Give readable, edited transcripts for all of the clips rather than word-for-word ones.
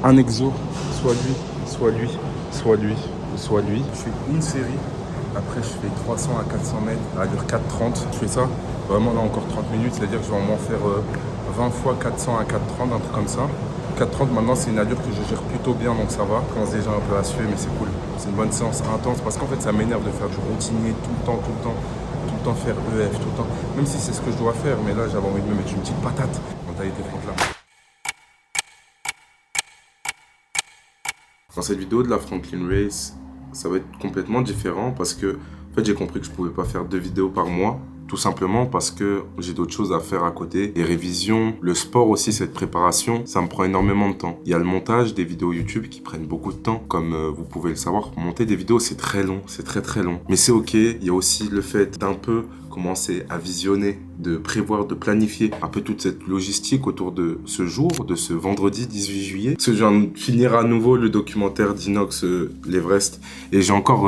Un exo, soit lui, soit lui, soit lui, soit lui. Je fais une série, après je fais 300 à 400 mètres à allure 4,30. Je fais ça, vraiment là encore 30 minutes, c'est-à-dire que je vais au moins faire 20 fois 400 à 4,30, un truc comme ça. 4,30 maintenant c'est une allure que je gère plutôt bien, donc ça va. Je commence déjà un peu à suer, mais c'est cool. C'est une bonne séance intense parce qu'en fait ça m'énerve de faire du routinier tout le temps, faire EF, tout le temps. Même si c'est ce que je dois faire, mais là j'avais envie de me mettre une petite patate. Mentalité Franklin. Dans cette vidéo de la Franklin Race, ça va être complètement différent parce que en fait, j'ai compris que je pouvais pas faire 2 vidéos par mois. Tout simplement parce que j'ai d'autres choses à faire à côté. Les révisions, le sport aussi, cette préparation, ça me prend énormément de temps. Il y a le montage des vidéos YouTube qui prennent beaucoup de temps. Comme vous pouvez le savoir, monter des vidéos, c'est très long, c'est très long. Mais c'est ok, il y a aussi le fait d'un peu commencer à visionner, de prévoir, de planifier un peu toute cette logistique autour de ce jour, de ce vendredi 18 juillet. Parce que je viens de finir à nouveau le documentaire d'Inox, l'Everest. Et j'ai encore...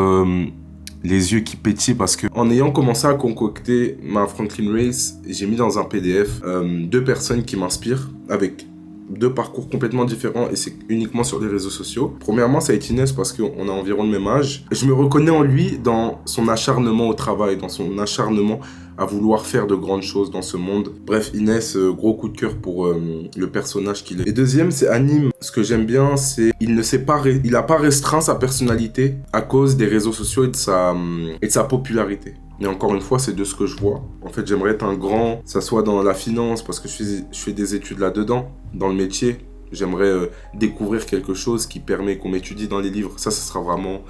les yeux qui pétillent parce que en ayant commencé à concocter ma Franklin Race, j'ai mis dans un PDF 2 personnes qui m'inspirent avec 2 parcours complètement différents et c'est uniquement sur les réseaux sociaux. Premièrement, ça va être Inès parce qu'on a environ le même âge. Je me reconnais en lui dans son acharnement au travail, dans son acharnement à vouloir faire de grandes choses dans ce monde. Bref, Inès, gros coup de cœur pour le personnage qu'il est. Et deuxième, c'est Anime. Ce que j'aime bien, c'est il a pas restreint sa personnalité à cause des réseaux sociaux et de sa popularité. Et encore une fois, c'est de ce que je vois. En fait, j'aimerais être un grand, que ça soit dans la finance, parce que je fais des études là-dedans, dans le métier. J'aimerais découvrir quelque chose qui permet qu'on m'étudie dans les livres. Ça sera vraiment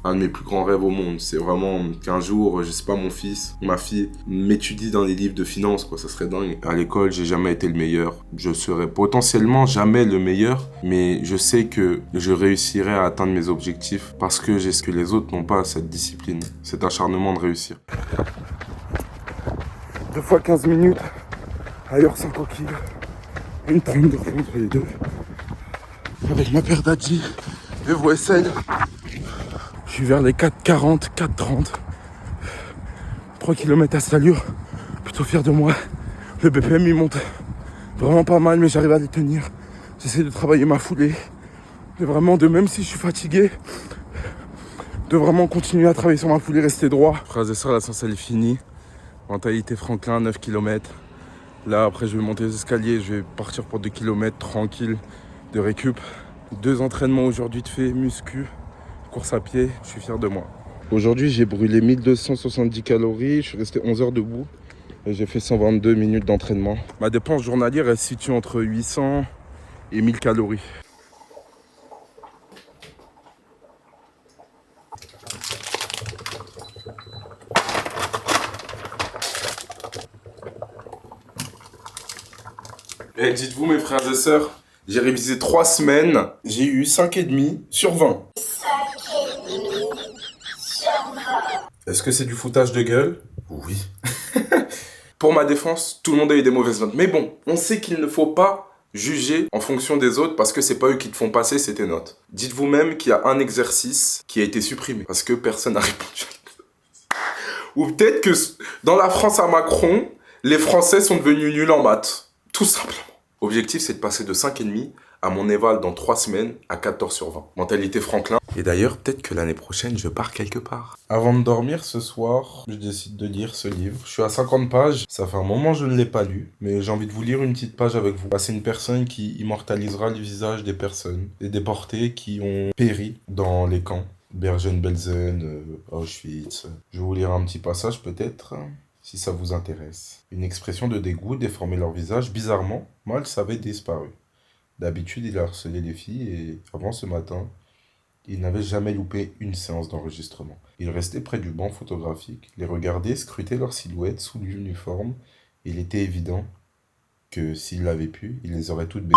un de mes plus grands rêves au monde. C'est vraiment qu'un jour, je sais pas, mon fils, ma fille, m'étudie dans les livres de finance, quoi. Ça serait dingue. À l'école, j'ai jamais été le meilleur. Je serai potentiellement jamais le meilleur, mais je sais que je réussirai à atteindre mes objectifs parce que j'ai ce que les autres n'ont pas, cette discipline, cet acharnement de réussir. 2 fois 15 minutes, ailleurs 5 coquilles, une trempe de fond entre les deux. Avec ma paire d'Adji, de VSL. Je suis vers les 4,40, 4,30. 3 km à cette allure. Plutôt fier de moi. Le BPM il monte vraiment pas mal, mais j'arrive à les tenir. J'essaie de travailler ma foulée. Et vraiment, même si je suis fatigué, de vraiment continuer à travailler sur ma foulée, rester droit. Frères et sœurs, la séance elle est finie. Mentalité Franklin, 9 km. Là, après, je vais monter les escaliers. Je vais partir pour 2 km tranquille de récup. 2 entraînements aujourd'hui de fait, muscu. Course à pied, je suis fier de moi. Aujourd'hui, j'ai brûlé 1270 calories, je suis resté 11 heures debout et j'ai fait 122 minutes d'entraînement. Ma dépense journalière, elle se situe entre 800 et 1000 calories. Et dites-vous, mes frères et sœurs, j'ai révisé 3 semaines, j'ai eu 5,5 sur 20. Est-ce que c'est du foutage de gueule? Oui. Pour ma défense, tout le monde a eu des mauvaises notes. Mais bon, on sait qu'il ne faut pas juger en fonction des autres parce que c'est pas eux qui te font passer, c'est tes notes. Dites-vous même qu'il y a un exercice qui a été supprimé parce que personne n'a répondu. Ou peut-être que dans la France à Macron, les Français sont devenus nuls en maths. Tout simplement. Objectif, c'est de passer de 5,5 à mon éval dans 3 semaines à 14 sur 20. Mentalité Franklin. Et d'ailleurs, peut-être que l'année prochaine, je pars quelque part. Avant de dormir ce soir, je décide de lire ce livre. Je suis à 50 pages. Ça fait un moment que je ne l'ai pas lu. Mais j'ai envie de vous lire une petite page avec vous. C'est une personne qui immortalisera le visage des personnes et déportés qui ont péri dans les camps. Bergen-Belsen, Auschwitz. Je vais vous lire un petit passage peut-être, si ça vous intéresse. Une expression de dégoût déformait leur visage. Bizarrement, Miles avait disparu. D'habitude, il harcelait les filles et avant ce matin, il n'avait jamais loupé une séance d'enregistrement. Il restait près du banc photographique, les regardait scruter leur silhouette sous l'uniforme. Il était évident que s'il l'avait pu, il les aurait toutes baisées.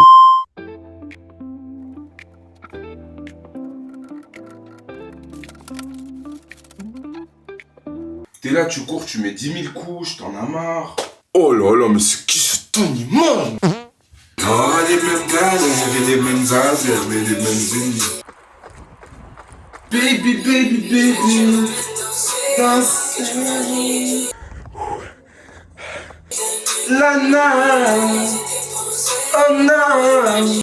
T'es là, tu cours, tu mets 10 000 couches, t'en as marre. Oh là là, mais c'est qui ce Tony Man? Oh, les mêmes galères. et les mêmes affaires et les mêmes ennemis. Baby, baby, baby, danse. Lana, oh non.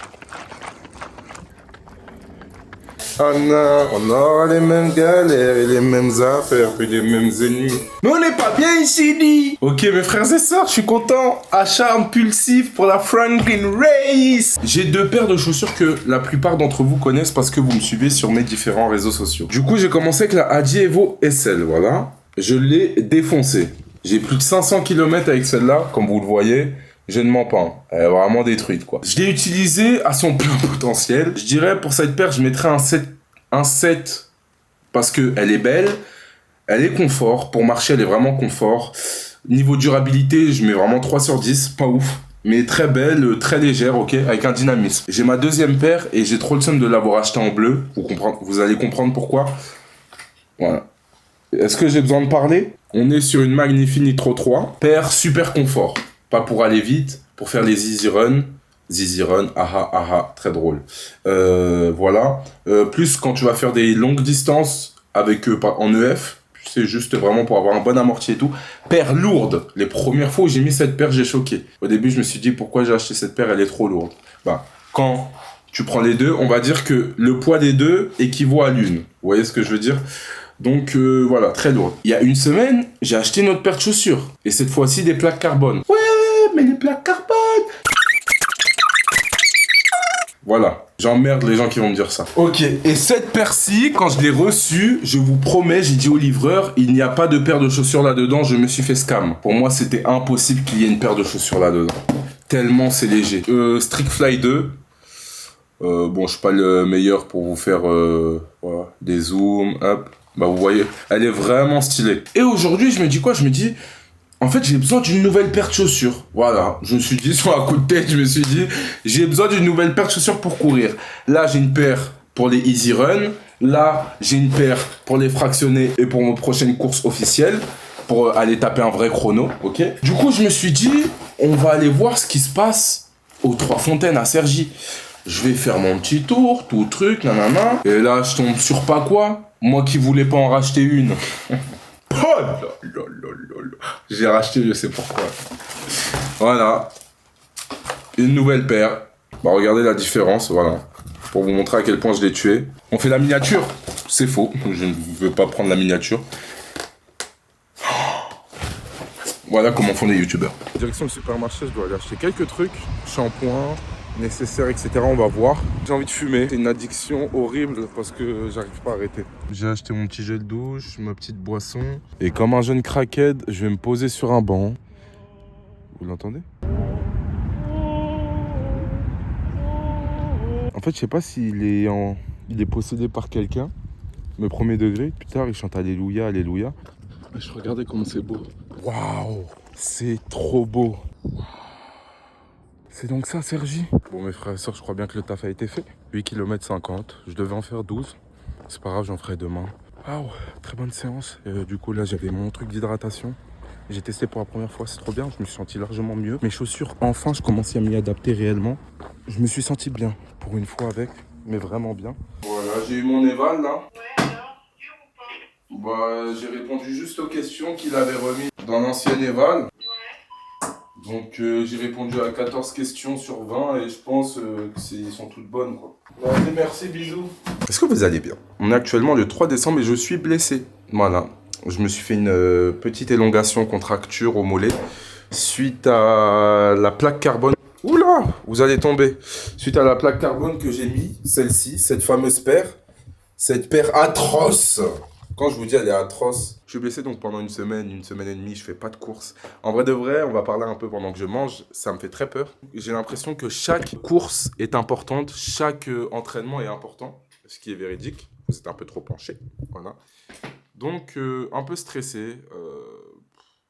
Oh non, on aura les mêmes galères et les mêmes affaires, puis les mêmes ennemis. Mais on n'est pas bien ici, dit. Ok, mes frères et sœurs, je suis content. Achat impulsif pour la Franklin Race. J'ai 2 paires de chaussures que la plupart d'entre vous connaissent parce que vous me suivez sur mes différents réseaux sociaux. Du coup, j'ai commencé avec la Adi Evo SL, voilà. Je l'ai défoncée. J'ai plus de 500 km avec celle-là, comme vous le voyez. Je ne mens pas, elle est vraiment détruite quoi. Je l'ai utilisée à son plein potentiel. Je dirais pour cette paire, je mettrais un 7 parce qu'elle est belle, elle est confort. Pour marcher, elle est vraiment confort. Niveau durabilité, je mets vraiment 3 sur 10, pas ouf. Mais très belle, très légère, ok, avec un dynamisme. J'ai ma 2e paire et j'ai trop le seum de l'avoir achetée en bleu. Vous allez comprendre pourquoi. Voilà. Est-ce que j'ai besoin de parler? On est sur une Magnifi Nitro 3. Paire super confort. Pas pour aller vite, pour faire les easy run. Easy run, aha, aha, très drôle. Voilà. Plus quand tu vas faire des longues distances avec eux en EF, c'est juste vraiment pour avoir un bon amorti et tout. Paire lourde. Les premières fois où j'ai mis cette paire, j'ai choqué. Au début, je me suis dit pourquoi j'ai acheté cette paire, elle est trop lourde. Bah, quand tu prends les deux, on va dire que le poids des deux équivaut à l'une. Vous voyez ce que je veux dire? Donc voilà, très lourde. Il y a une semaine, j'ai acheté une autre paire de chaussures. Et cette fois-ci, des plaques carbone. Ouais, mais les plaques carbone. Voilà, j'emmerde les gens qui vont me dire ça. Ok, et cette paire-ci, quand je l'ai reçue, je vous promets, j'ai dit au livreur, il n'y a pas de paire de chaussures là-dedans, je me suis fait scam. Pour moi, c'était impossible qu'il y ait une paire de chaussures là-dedans. Tellement c'est léger. Strict Fly 2. Bon, je suis pas le meilleur pour vous faire voilà, des zooms, hop. Bah vous voyez, elle est vraiment stylée. Et aujourd'hui, je me dis quoi? Je me dis, en fait, j'ai besoin d'une nouvelle paire de chaussures. Voilà, je me suis dit, sur un coup de tête, je me suis dit, j'ai besoin d'une nouvelle paire de chaussures pour courir. Là, j'ai une paire pour les easy run. Là, j'ai une paire pour les fractionnés et pour mes prochaines courses officielles. Pour aller taper un vrai chrono, ok? Du coup, je me suis dit, on va aller voir ce qui se passe aux Trois Fontaines à Cergy. Je vais faire mon petit tour, tout truc, nanana. Et là, je tombe sur pas quoi? Moi qui voulais pas en racheter une. Oh là là là là. J'ai racheté, je sais pourquoi. Voilà. Une nouvelle paire. Bah regardez la différence, voilà. Pour vous montrer à quel point je l'ai tué. On fait la miniature. C'est faux, je ne veux pas prendre la miniature. Voilà comment font les youtubeurs. Direction le supermarché, je dois aller acheter quelques trucs. Shampoing, nécessaire, etc. On va voir. J'ai envie de fumer. C'est une addiction horrible parce que j'arrive pas à arrêter. J'ai acheté mon petit gel douche, ma petite boisson. Et comme un jeune crackhead, je vais me poser sur un banc. Vous l'entendez? En fait, je sais pas s'il est possédé par quelqu'un. Mais premier degré. Plus tard, il chante Alléluia, Alléluia. Je regardais comment c'est beau. Waouh, c'est trop beau. C'est donc ça, Cergy? Bon, mes frères et sœurs, je crois bien que le taf a été fait. 8 km 50, je devais en faire 12. C'est pas grave, j'en ferai demain. Waouh, très bonne séance. Du coup, là, j'avais mon truc d'hydratation. J'ai testé pour la première fois, c'est trop bien. Je me suis senti largement mieux. Mes chaussures, enfin, je commençais à m'y adapter réellement. Je me suis senti bien, pour une fois avec, mais vraiment bien. Voilà, j'ai eu mon éval, là. Bah, j'ai répondu juste aux questions qu'il avait remises dans l'ancien éval. Donc j'ai répondu à 14 questions sur 20 et je pense qu'ils sont toutes bonnes quoi. Allez, merci, bisous. Est-ce que vous allez bien? On est actuellement le 3 décembre et je suis blessé. Voilà, je me suis fait une petite élongation contracture au mollet suite à la plaque carbone. Oula, vous allez tomber. Suite à la plaque carbone que j'ai mis, celle-ci, cette fameuse paire. Cette paire atroce. Quand je vous dis elle est atroce. Je suis blessé donc pendant une semaine et demie, je fais pas de course. En vrai de vrai, on va parler un peu pendant que je mange, ça me fait très peur. J'ai l'impression que chaque course est importante, chaque entraînement est important, ce qui est véridique. Vous êtes un peu trop penché, voilà. Donc un peu stressé,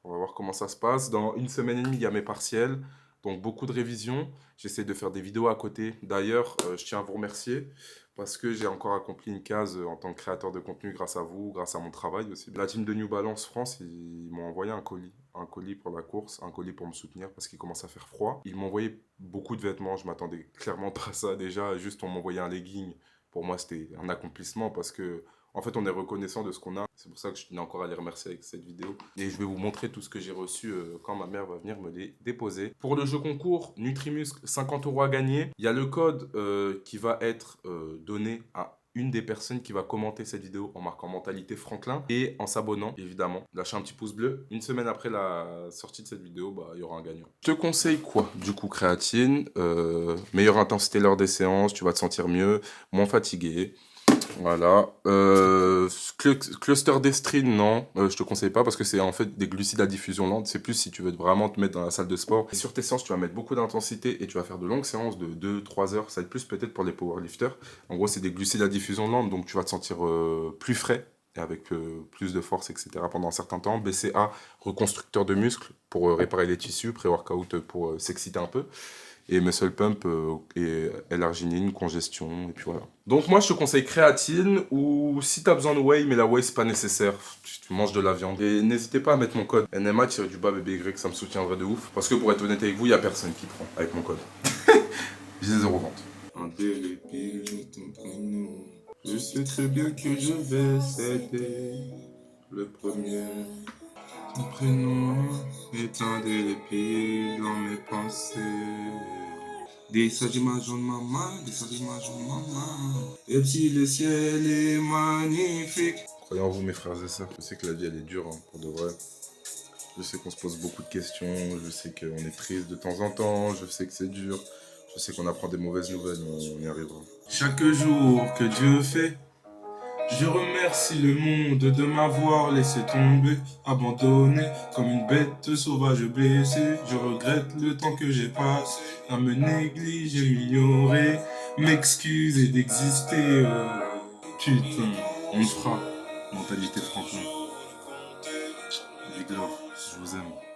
on va voir comment ça se passe. Dans une semaine et demie, il y a mes partiels, donc beaucoup de révisions. J'essaie de faire des vidéos à côté. D'ailleurs, je tiens à vous remercier. Parce que j'ai encore accompli une case en tant que créateur de contenu grâce à vous, grâce à mon travail aussi. La team de New Balance France, ils m'ont envoyé un colis. un colis pour la course, un colis pour me soutenir parce qu'il commence à faire froid. Ils m'envoyaient beaucoup de vêtements, je m'attendais clairement pas à ça déjà. Juste, on m'envoyait un legging. Pour moi, c'était un accomplissement parce que, en fait, on est reconnaissant de ce qu'on a. C'est pour ça que je tenais encore à les remercier avec cette vidéo. Et je vais vous montrer tout ce que j'ai reçu quand ma mère va venir me les déposer. Pour le jeu concours, Nutrimuscle, 50 € à gagner. Il y a le code qui va être donné à une des personnes qui va commenter cette vidéo en marquant Mentalité Franklin et en s'abonnant, évidemment. Lâchez un petit pouce bleu. Une semaine après la sortie de cette vidéo, bah, il y aura un gagnant. Je te conseille quoi? Du coup, créatine, meilleure intensité lors des séances, tu vas te sentir mieux, moins fatigué. Voilà. Cluster d'estrine, non, je te conseille pas parce que c'est en fait des glucides à diffusion lente. C'est plus si tu veux vraiment te mettre dans la salle de sport. Et sur tes séances, tu vas mettre beaucoup d'intensité et tu vas faire de longues séances de 2-3 heures. Ça va être plus peut-être pour les powerlifters. En gros, c'est des glucides à diffusion lente, donc tu vas te sentir plus frais et avec plus de force, etc. pendant un certain temps. BCA, reconstructeur de muscles pour réparer les tissus. Pré-workout pour s'exciter un peu. Et muscle pump et L-arginine, congestion, et puis voilà. Donc moi, je te conseille créatine, ou si tu as besoin de whey, mais la whey, c'est pas nécessaire. Tu manges de la viande. Et n'hésitez pas à mettre mon code NMA-BBY, ça me soutiendrait de ouf. Parce que pour être honnête avec vous, il n'y a personne qui prend avec mon code. J'ai 0 vente. Indélébile, ton prénom. Je sais très bien que je vais céder. Le premier. Ton prénom est indélébile dans mes pensées. Des images de maman, des images de maman. Et puis le ciel est magnifique. Croyez en vous, mes frères et sœurs. Je sais que la vie, elle est dure, hein, pour de vrai. Je sais qu'on se pose beaucoup de questions. Je sais qu'on est triste de temps en temps. Je sais que c'est dur. Je sais qu'on apprend des mauvaises nouvelles, mais on y arrivera. Chaque jour que Dieu fait, je remercie le monde de m'avoir laissé tomber, abandonné comme une bête sauvage blessée. Je regrette le temps que j'ai passé à me négliger, m'ignorer, m'excuser d'exister. Putain, on fera. Mentalité Franklin. Big love, je vous aime.